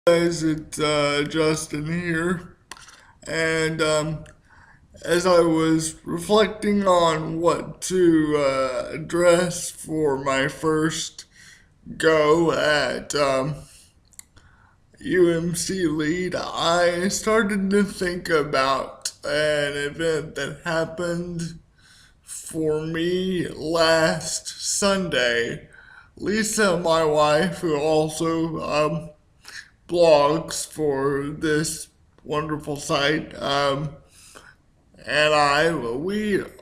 Guys, it's Justin here, and as I was reflecting on what to address for my first go at UMC lead, I started to think about an event that happened for me last Sunday. Lisa, my wife, who also blogs for this wonderful site. We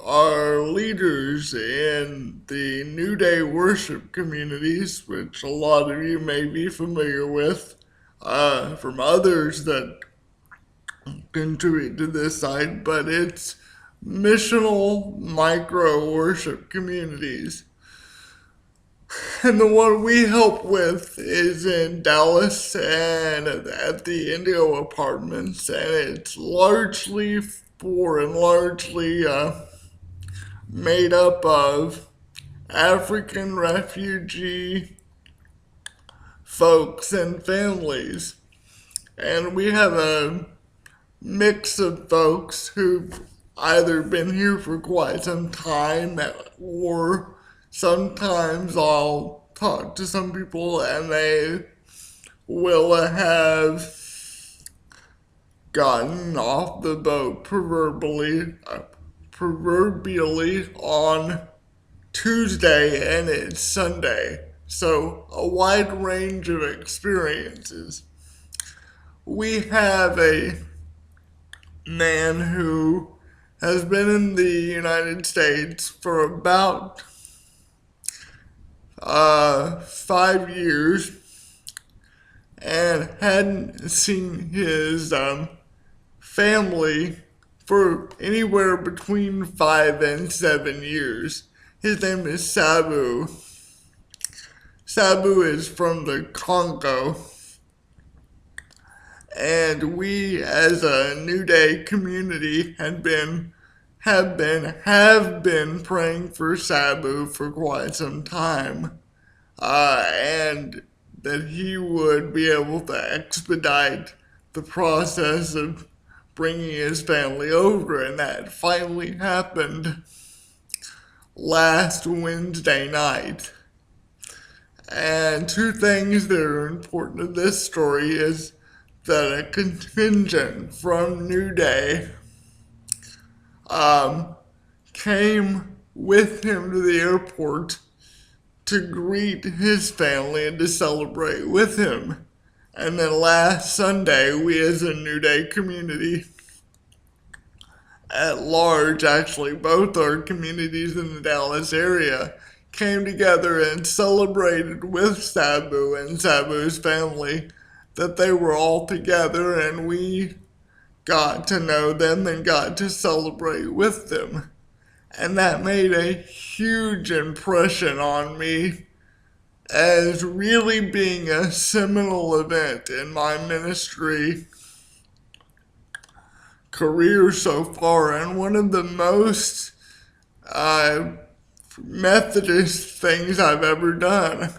are leaders in the New Day worship communities, which a lot of you may be familiar with from others that contribute to this site, but it's missional micro worship communities. And the one we help with is in Dallas and at the Indigo Apartments, and it's largely made up of African refugee folks and families. And we have a mix of folks who've either been here for quite some time or sometimes I'll talk to some people and they will have gotten off the boat proverbially on Tuesday and it's Sunday. So a wide range of experiences. We have a man who has been in the United States for about 5 years and hadn't seen his family for anywhere between 5 and 7 years. His name is Sabu. Sabu is from the Congo. And we as a New Day community have been praying for Sabu for quite some time, and that he would be able to expedite the process of bringing his family over, and that finally happened last Wednesday night. And two things that are important to this story is that a contingent from New Day came with him to the airport to greet his family and to celebrate with him. And then last Sunday, we as a New Day community at large, actually both our communities in the Dallas area, came together and celebrated with Sabu and Sabu's family that they were all together, and we got to know them and got to celebrate with them. And that made a huge impression on me as really being a seminal event in my ministry career so far, and one of the most Methodist things I've ever done.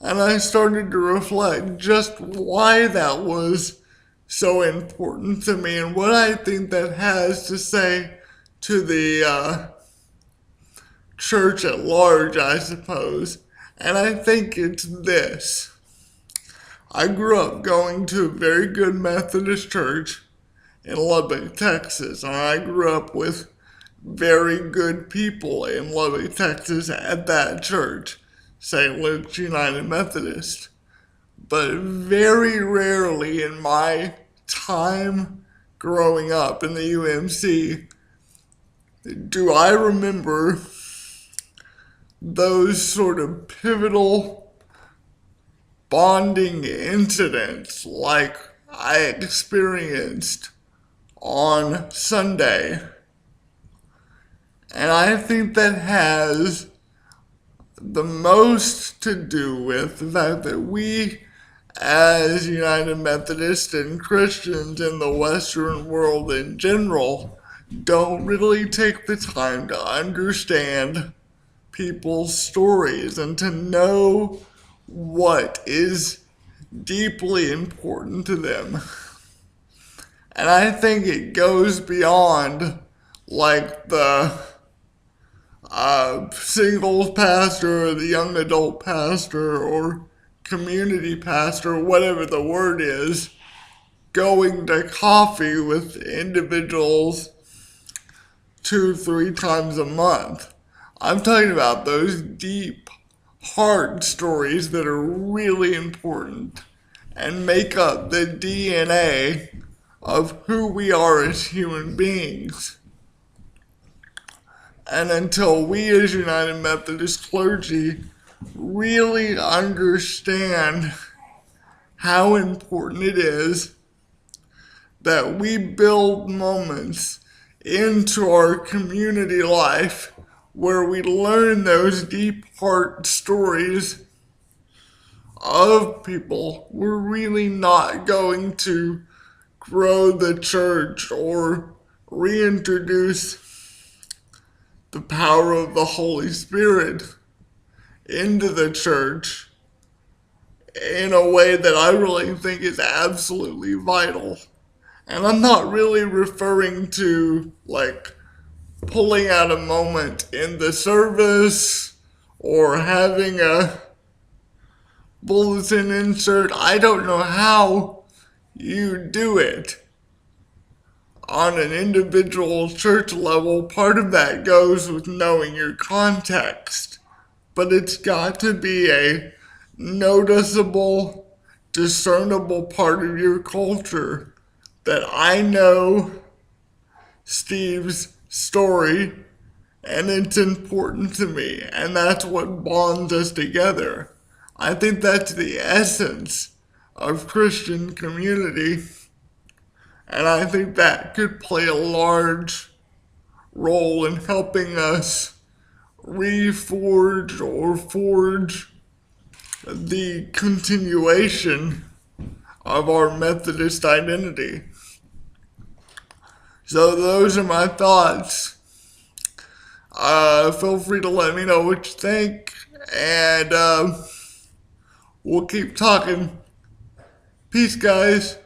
And I started to reflect just why that was so important to me and what I think that has to say to the church at large, I suppose. And I think it's this. I grew up going to a very good Methodist church in Lubbock, Texas, and I grew up with very good people in Lubbock, Texas at that church, St. Luke's United Methodist. But very rarely in my time growing up in the UMC do I remember those sort of pivotal bonding incidents like I experienced on Sunday. And I think that has the most to do with the fact that we as United Methodists and Christians in the Western world in general don't really take the time to understand people's stories and to know what is deeply important to them. And I think it goes beyond like the singles pastor or the young adult pastor or community pastor, whatever the word is, going to coffee with individuals 2-3 times a month. I'm talking about those deep heart stories that are really important and make up the DNA of who we are as human beings. And until we as United Methodist clergy really understand how important it is that we build moments into our community life where we learn those deep heart stories of people, we're really not going to grow the church or reintroduce the power of the Holy Spirit into the church in a way that I really think is absolutely vital. And I'm not really referring to like pulling out a moment in the service or having a bulletin insert. I don't know how you do it on an individual church level. Part of that goes with knowing your context, but it's got to be a noticeable, discernible part of your culture that I know Steve's story and it's important to me, and that's what bonds us together. I think that's the essence of Christian community, and I think that could play a large role in helping us reforge or forge the continuation of our Methodist identity. So those are my thoughts. Feel free to let me know what you think, and we'll keep talking. Peace, guys.